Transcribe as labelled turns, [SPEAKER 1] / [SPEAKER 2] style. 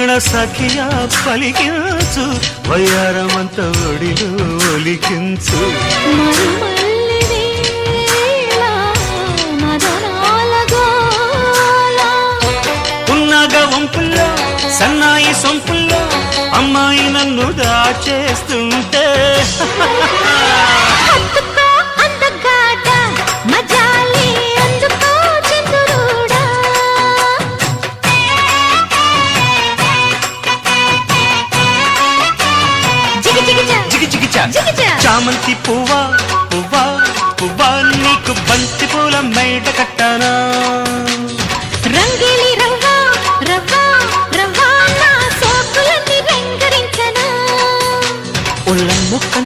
[SPEAKER 1] వీణ సఖియా పలికించు వయ్యారమంత ఒడిలో ఒలికించు ఉన్నగ వంపుల్లో సన్నాయి సొంపుల్లో అమ్మాయి నన్ను దాచేస్తుంటే చామంతి పువ్వా పువ్వా పువ్వా నీకు బంతి పూల మేడ కట్టానా